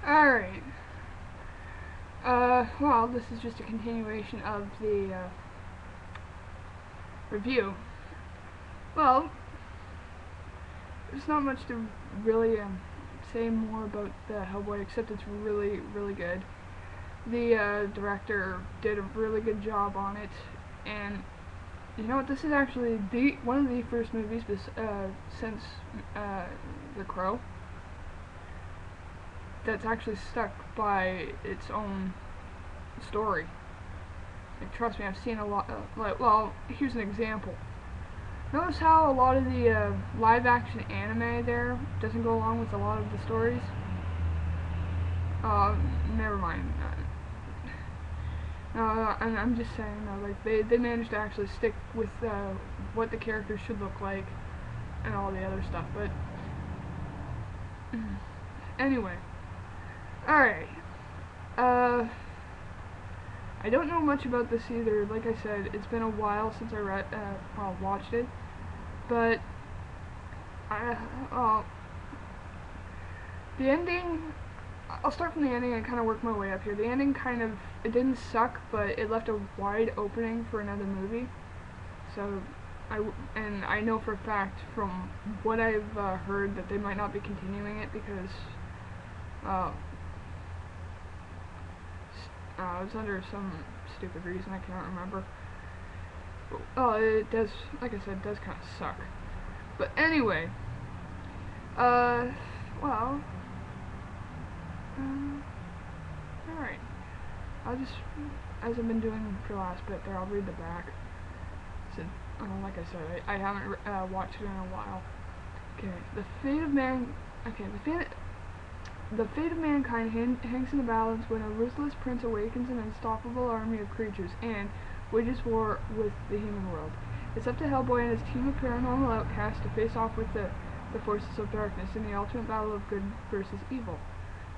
Alright. Well, this is just a continuation of the review. Well, there's not much to really say more about the Hellboy, except it's really, really good. The director did a really good job on it, and you know what? This is actually one of the first movies since The Crow that's actually stuck by its own story. Like, trust me, I've seen a lot. Well, here's an example. Notice how a lot of the live-action anime there doesn't go along with a lot of the stories. Never mind. No, I'm just saying, like, they managed to actually stick with what the characters should look like and all the other stuff, but anyway. Alright. I don't know much about this either. Like I said, it's been a while since I watched it, but the ending, I'll start from the ending and kind of work my way up here. The ending it didn't suck, but it left a wide opening for another movie. So, I know for a fact from what I've heard that they might not be continuing it because it's under some stupid reason, I can't remember. It does, like I said, it does kind of suck. But anyway, well, alright. I'll just, as I've been doing for the last bit there, I'll read the back. So, like I said, I haven't watched it in a while. Okay, the fate of mankind hangs in the balance when a ruthless prince awakens an unstoppable army of creatures and wages war with the human world. It's up to Hellboy and his team of paranormal outcasts to face off with the forces of darkness in the ultimate battle of good versus evil.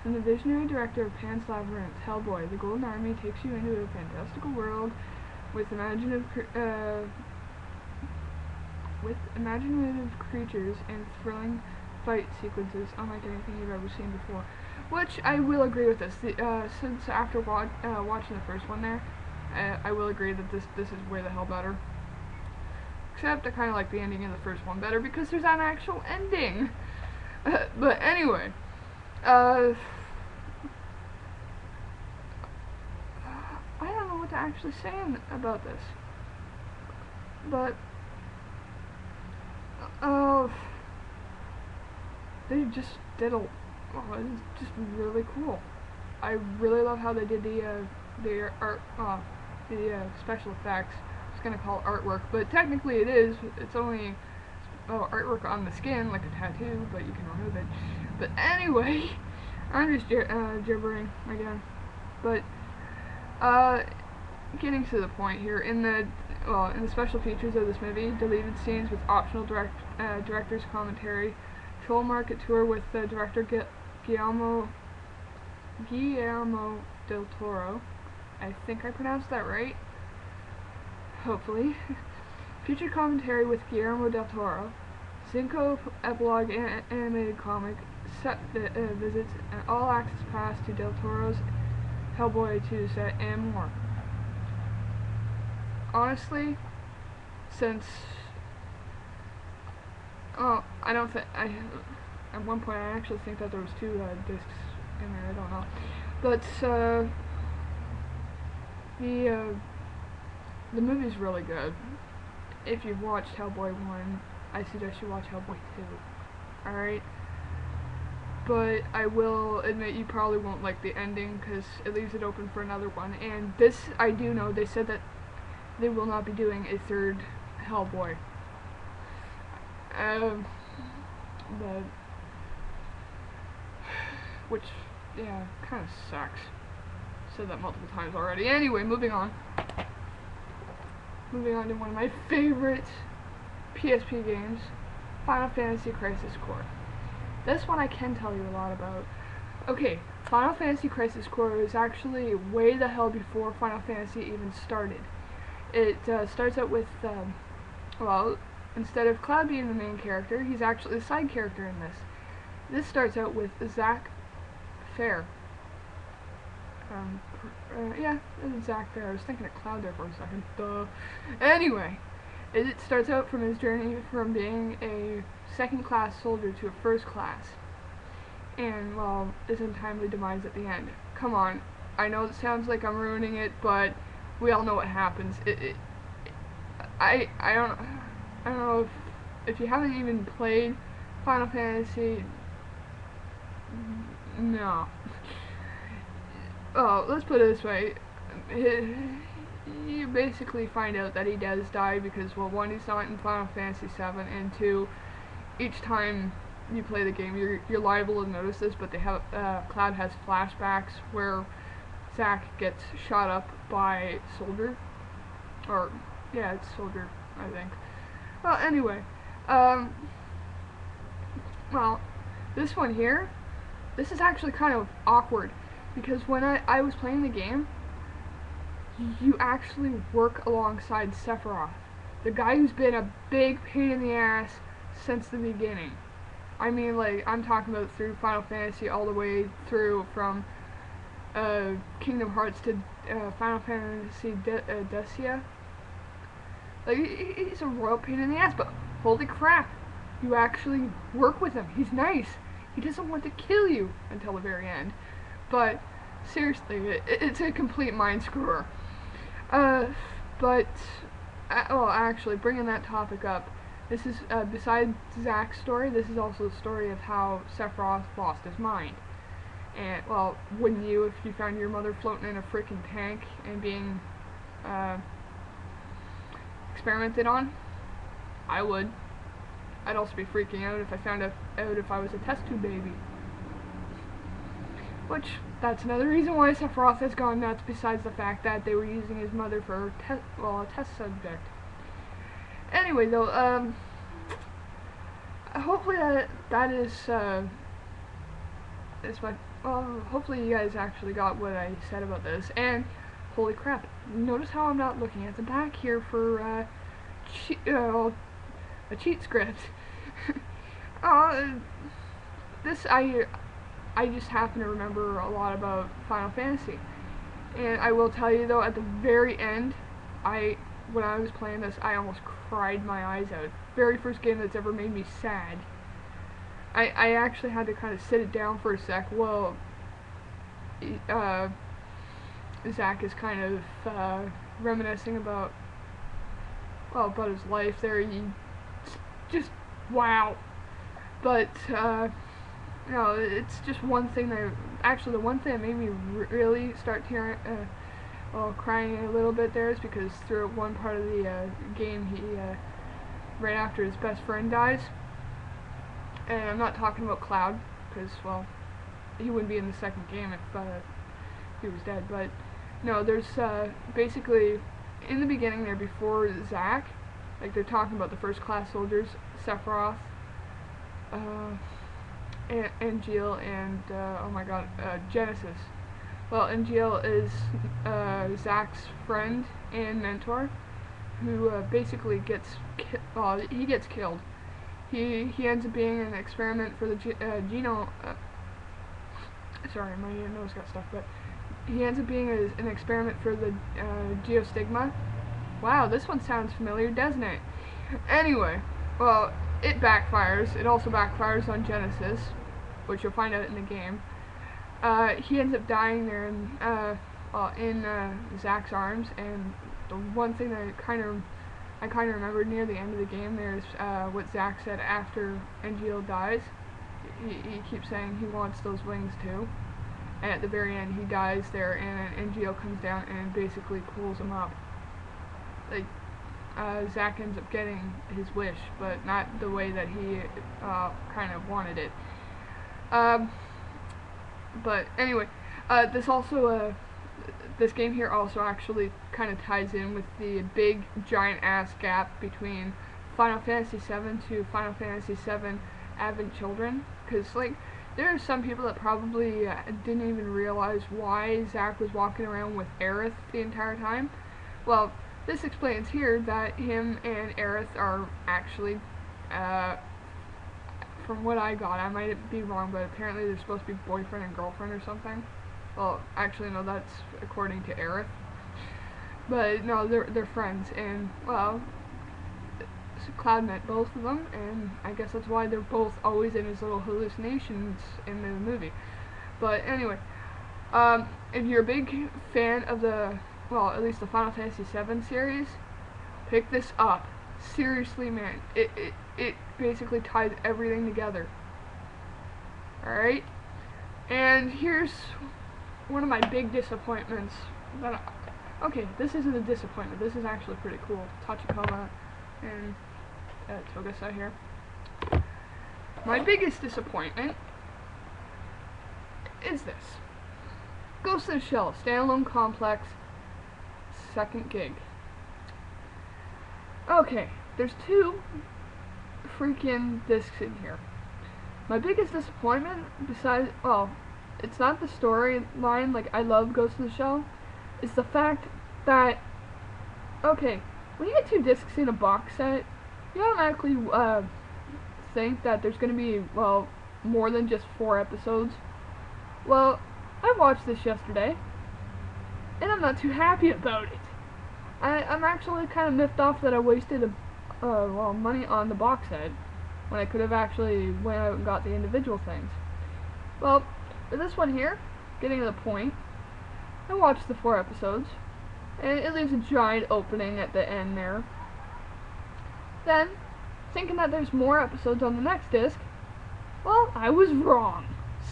From the visionary director of Pan's Labyrinth, Hellboy, the Golden Army takes you into a fantastical world with imaginative creatures and thrilling fight sequences unlike anything you've ever seen before. Which I will agree with this. Since after watching the first one there, I will agree that this is way the hell better. Except I kind of like the ending in the first one better because there's an actual ending. But anyway, I don't know what to actually say about this. But they just did it's just really cool. I really love how they did the art, the special effects. I was gonna call it artwork, but technically it is. It's only artwork on the skin, like a tattoo, but you can remove it. But anyway, I'm just gibbering again. But getting to the point here, in the special features of this movie, deleted scenes with optional director's commentary, troll market tour with director Guillermo del Toro. I think I pronounced that right. Hopefully. Featured commentary with Guillermo del Toro, Cinco epilogue animated comic, set visits, and all access pass to del Toro's Hellboy 2 set, and more. Honestly, since I don't think at one point I actually think that there was 2 discs in there. I don't know, but the movie's really good. If you've watched Hellboy 1, I suggest you watch Hellboy 2. Alright? But I will admit you probably won't like the ending because it leaves it open for another one. And this, I do know, they said that they will not be doing a 3rd Hellboy. But, which, yeah, kind of sucks. Said that multiple times already. Anyway, moving on. Moving on to one of my favorite PSP games, Final Fantasy Crisis Core. This one I can tell you a lot about. Okay, Final Fantasy Crisis Core is actually way the hell before Final Fantasy even started. It starts out with, instead of Cloud being the main character, he's actually the side character in this. This starts out with Zack Fair. Yeah, it's Zach Fair. I was thinking of Cloud there for a second. Duh. Anyway, it starts out from his journey from being a second-class soldier to a first-class, and, well, his untimely demise at the end. Come on, I know it sounds like I'm ruining it, but we all know what happens. I don't know if you haven't even played Final Fantasy. No. Oh, let's put it this way. You basically find out that he does die because, well, one, he's not in Final Fantasy VII, and two, each time you play the game, you're liable to notice this, but they have Cloud has flashbacks where Zack gets shot up by Soldier, or yeah, it's Soldier, I think. Well, anyway, well, this one here, this is actually kind of awkward because when I was playing the game, you actually work alongside Sephiroth, the guy who's been a big pain in the ass since the beginning. I mean, like, I'm talking about through Final Fantasy all the way through from Kingdom Hearts to Final Fantasy Decia. Like, he's a royal pain in the ass, but holy crap, you actually work with him. He's nice. He doesn't want to kill you until the very end. But seriously, it's a complete mind screwer. Well, actually, bringing that topic up, this is, besides Zack's story, this is also the story of how Sephiroth lost his mind. And, well, wouldn't you if you found your mother floating in a freaking tank and being, experimented on? I would. I'd also be freaking out if I found out if I was a test tube baby. Which, that's another reason why Sephiroth has gone nuts, besides the fact that they were using his mother for a test subject. Anyway, though, hopefully that is hopefully you guys actually got what I said about this. And holy crap, notice how I'm not looking at the back here for a cheat script. This I just happen to remember a lot about Final Fantasy, and I will tell you though, at the very end, when I was playing this, I almost cried my eyes out. Very first game that's ever made me sad. I actually had to kind of sit it down for a sec. Well, Zack is kind of reminiscing about his life there. Just wow. But no, it's just one thing that actually the one thing that made me really start crying a little bit there is because through one part of the game, he right after his best friend dies, and I'm not talking about Cloud because, well, he wouldn't be in the second game if he was dead. But no, there's basically in the beginning there, before Zack, like, they're talking about the first class soldiers, Sephiroth, Angeal, and oh my god, Genesis. Well, Angeal is Zack's friend and mentor, who basically gets killed. He ends up being an experiment for the genome. Sorry, my nose got stuck, but he ends up being an experiment for the geostigma. Wow, this one sounds familiar, doesn't it? Anyway, well, it backfires. It also backfires on Genesis, which you'll find out in the game. He ends up dying there in Zack's arms, and the one thing that I kind of remembered near the end of the game there is what Zack said after Angeal dies. He keeps saying he wants those wings too, and at the very end he dies there, and Angeal comes down and basically pulls him up. Like, Zack ends up getting his wish, but not the way that he kind of wanted it. But anyway, this game here also actually kind of ties in with the big giant ass gap between Final Fantasy VII to Final Fantasy VII Advent Children, because, like, there are some people that probably didn't even realize why Zack was walking around with Aerith the entire time. Well, this explains here that him and Aerith are actually from what I got, I might be wrong, but apparently they're supposed to be boyfriend and girlfriend or something. Well, actually, no, that's according to Aerith. But no, they're friends, and well, Cloud met both of them, and I guess that's why they're both always in his little hallucinations in the movie. But anyway, if you're a big fan of the, well, at least the Final Fantasy VII series, pick this up. Seriously, man, it basically ties everything together. Alright? And here's one of my big disappointments. Okay, this isn't a disappointment. This is actually pretty cool. Tachikoma and Togasa here. My biggest disappointment is this. Ghost in the Shell, standalone complex, second gig. Okay, there's 2 freaking discs in here. My biggest disappointment, besides, well, it's not the storyline, like, I love Ghost in the Shell, it's the fact that, okay, when you get 2 discs in a box set, you automatically, think that there's gonna be, well, more than just 4 episodes. Well, I watched this yesterday, and I'm not too happy about it. I'm actually kind of miffed off that I wasted well, money on the box set when I could have actually went out and got the individual things. Well, for this one here, getting to the point, I watched the 4 episodes, and it leaves a giant opening at the end there. Then, thinking that there's more episodes on the next disc, well, I was wrong.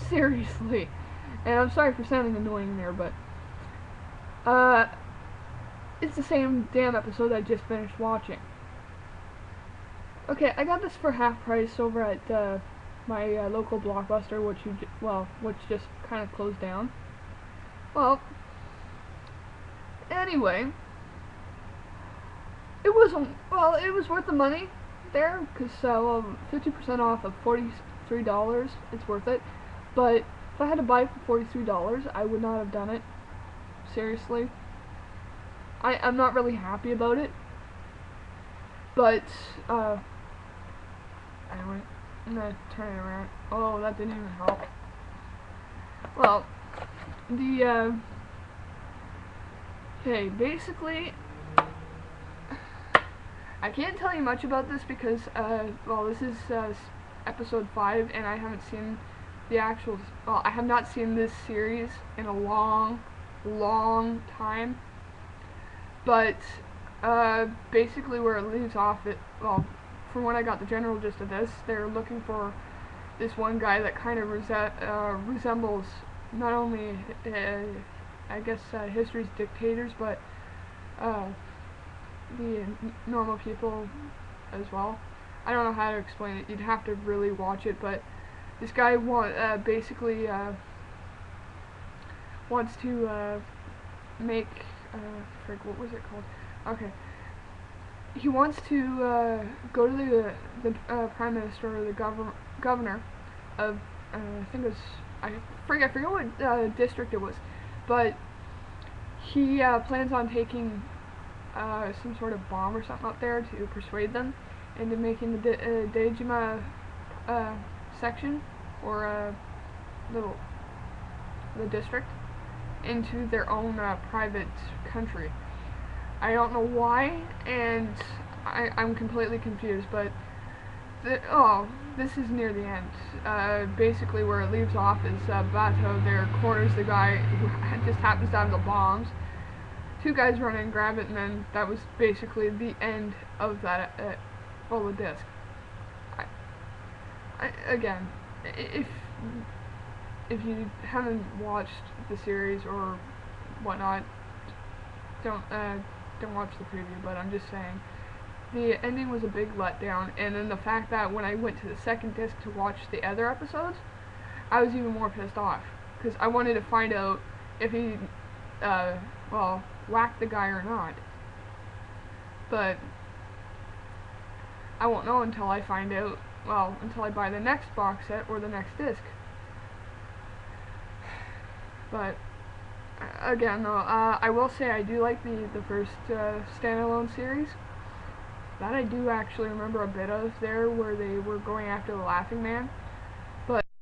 Seriously. And I'm sorry for sounding annoying there, but it's the same damn episode I just finished watching. Okay, I got this for half price over at my local Blockbuster, which just kind of closed down. Well, anyway, it was worth the money there, because 50% off of $43, it's worth it. But if I had to buy it for $43, I would not have done it. Seriously. I'm not really happy about it. But, anyway, I'm gonna turn it around. Oh, that didn't even help. Well, okay, basically, I can't tell you much about this because, well, this is, episode 5, and I haven't seen the actual, well, I have not seen this series in a long time. But, basically where it leaves off, well, from when I got the general gist of this, they're looking for this one guy that kind of resembles not only, I guess, history's dictators, but, the normal people as well. I don't know how to explain it. You'd have to really watch it, but this guy basically wants to make, what was it called? Okay. He wants to go to the prime minister or the governor of, I think it was, I forget what district it was, but he plans on taking some sort of bomb or something up there to persuade them into making the Dejima section, or the district, into their own private country. I don't know why, and I'm completely confused, but this is near the end. Basically where it leaves off is Bato there corners the guy who just happens to have the bombs. 2 guys run in and grab it, and then that was basically the end of that, the disc. Again, if you haven't watched the series or whatnot, don't watch the preview, but I'm just saying, the ending was a big letdown, and then the fact that when I went to the second disc to watch the other episodes, I was even more pissed off, because I wanted to find out if he, whacked the guy or not. But I won't know until I find out, until I buy the next box set or the next disc. But again, though, I will say I do like the first standalone series. That I do actually remember a bit of there, where they were going after the Laughing Man.